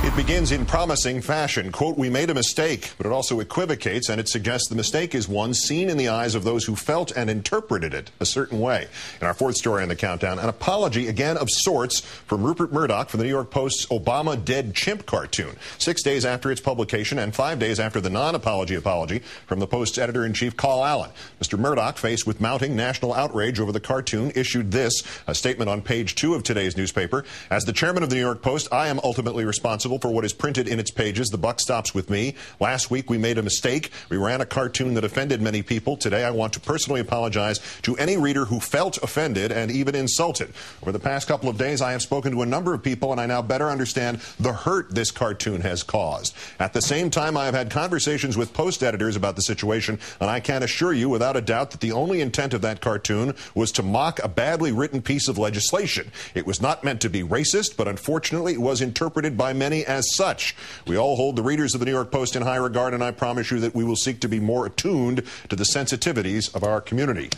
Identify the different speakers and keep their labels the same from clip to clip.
Speaker 1: It begins in promising fashion. Quote, "We made a mistake," but it also equivocates, and it suggests the mistake is one seen in the eyes of those who felt and interpreted it a certain way. In our fourth story on the countdown, an apology, again of sorts, from Rupert Murdoch for the New York Post's Obama Dead Chimp cartoon. 6 days after its publication and 5 days after the non-apology apology from the Post's editor-in-chief, Carl Allen. Mr. Murdoch, faced with mounting national outrage over the cartoon, issued this, a statement on page 2 of today's newspaper. "As the chairman of the New York Post, I am ultimately responsible for what is printed in its pages. The buck stops with me. Last week we made a mistake. We ran a cartoon that offended many people. Today I want to personally apologize to any reader who felt offended and even insulted. Over the past couple of days I have spoken to a number of people and I now better understand the hurt this cartoon has caused. At the same time I have had conversations with Post editors about the situation, and I can assure you without a doubt that the only intent of that cartoon was to mock a badly written piece of legislation. It was not meant to be racist, but unfortunately it was interpreted by many as such. We all hold the readers of the New York Post in high regard, and I promise you that we will seek to be more attuned to the sensitivities of our community."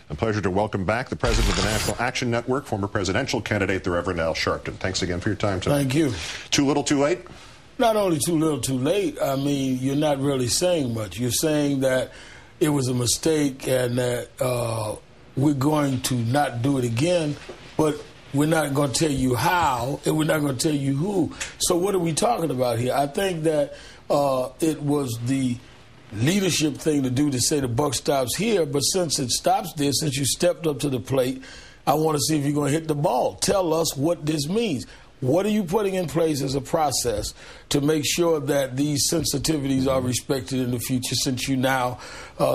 Speaker 1: A pleasure to welcome back the president of the National Action Network, former presidential candidate, the Reverend Al Sharpton. Thanks again for your time today.
Speaker 2: Thank you.
Speaker 1: Too little, too late?
Speaker 2: Not only too little, too late. I mean, you're not really saying much. You're saying that it was a mistake and that we're going to not do it again, but we're not going to tell you how, and we're not going to tell you who. So what are we talking about here? I think that it was the leadership thing to do to say the buck stops here, but since it stops there, since you stepped up to the plate, I want to see if you're going to hit the ball. Tell us what this means. What are you putting in place as a process to make sure that these sensitivities are respected in the future, since you now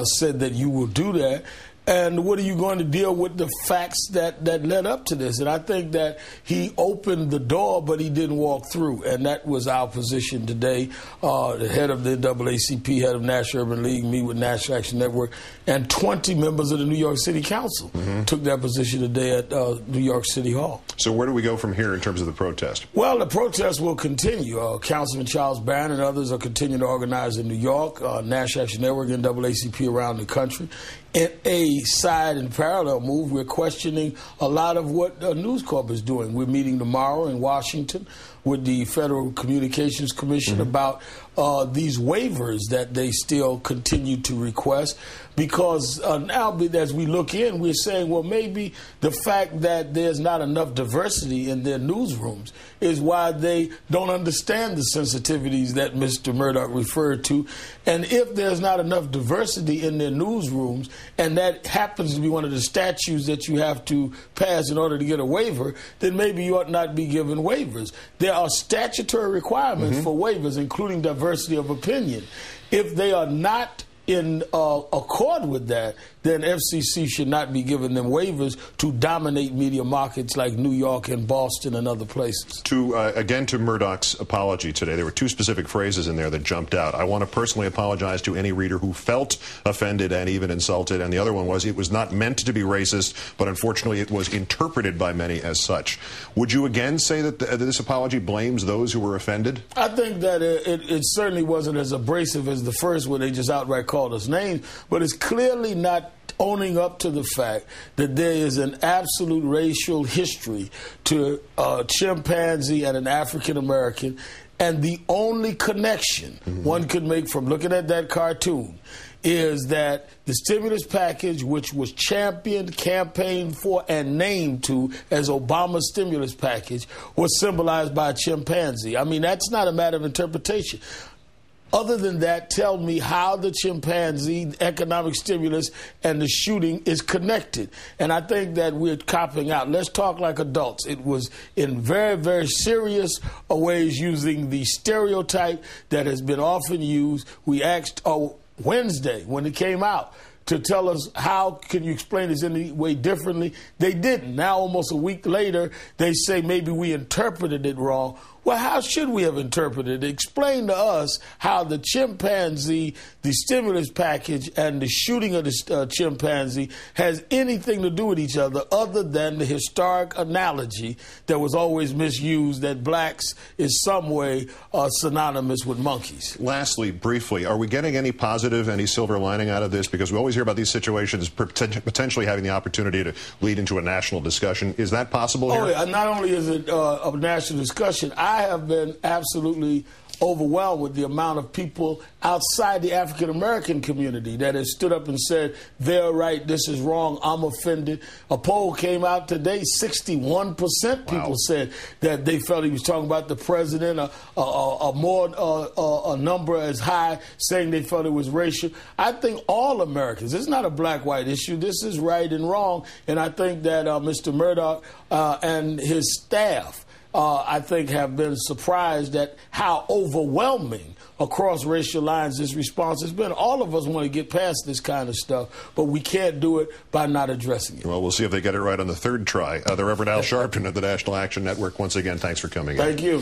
Speaker 2: said that you will do that? And what are you going to deal with the facts that led up to this? And I think that he opened the door, but he didn't walk through. And that was our position today. The head of the NAACP, head of National Urban League, me with National Action Network, and 20 members of the New York City Council took that position today at New York City Hall.
Speaker 1: So where do we go from here in terms of the protest?
Speaker 2: Well, the protest will continue. Councilman Charles Barron and others are continuing to organize in New York, National Action Network, and NAACP around the country. In a side and parallel move, we're questioning a lot of what News Corp is doing. We're meeting tomorrow in Washington with the Federal Communications Commission about these waivers that they still continue to request. Because now, as we look in, we're saying, well, maybe the fact that there's not enough diversity in their newsrooms is why they don't understand the sensitivities that Mr. Murdoch referred to. And if there's not enough diversity in their newsrooms, and that happens to be one of the statutes that you have to pass in order to get a waiver, then maybe you ought not be given waivers. There are statutory requirements for waivers, including diversity of opinion. If they are not in accord with that, then FCC should not be giving them waivers to dominate media markets like New York and Boston and other places.
Speaker 1: Again, to Murdoch's apology today, there were two specific phrases in there that jumped out. "I want to personally apologize to any reader who felt offended and even insulted." And the other one was, "It was not meant to be racist, but unfortunately it was interpreted by many as such." Would you again say that this apology blames those who were offended?
Speaker 2: I think that it certainly wasn't as abrasive as the first, where they just outright called us names, but it's clearly not owning up to the fact that there is an absolute racial history to a chimpanzee and an African American, and the only connection one could make from looking at that cartoon is that the stimulus package, which was championed, campaigned for, and named to as Obama's stimulus package, was symbolized by a chimpanzee. I mean, that's not a matter of interpretation. Other than that, tell me how the chimpanzee, economic stimulus, and the shooting is connected. And I think that we're copping out. Let's talk like adults. It was in very, very serious ways using the stereotype that has been often used. We asked Wednesday when it came out to tell us, how can you explain this any way differently? They didn't. Now, almost a week later, they say maybe we interpreted it wrong. Well, how should we have interpreted it? Explain to us how the chimpanzee, the stimulus package, and the shooting of the chimpanzee has anything to do with each other than the historic analogy that was always misused, that blacks is some way synonymous with monkeys.
Speaker 1: Lastly, briefly, are we getting any positive, any silver lining out of this? Because we always hear about these situations potentially having the opportunity to lead into a national discussion. Is that possible here?
Speaker 2: Oh, yeah. Not only is it a national discussion, I I have been absolutely overwhelmed with the amount of people outside the African American community that has stood up and said, they're right, this is wrong, I'm offended. A poll came out today, 61% people said that they felt he was talking about the president, a number as high saying they felt it was racial. I think all Americans, it's not a black-white issue, this is right and wrong, and I think that Mr. Murdoch and his staff I think have been surprised at how overwhelming across racial lines this response has been. All of us want to get past this kind of stuff, but we can't do it by not addressing it.
Speaker 1: Well, we'll see if they get it right on the third try. The Reverend Al Sharpton of the National Action Network, once again, thanks for coming in.
Speaker 2: Thank you.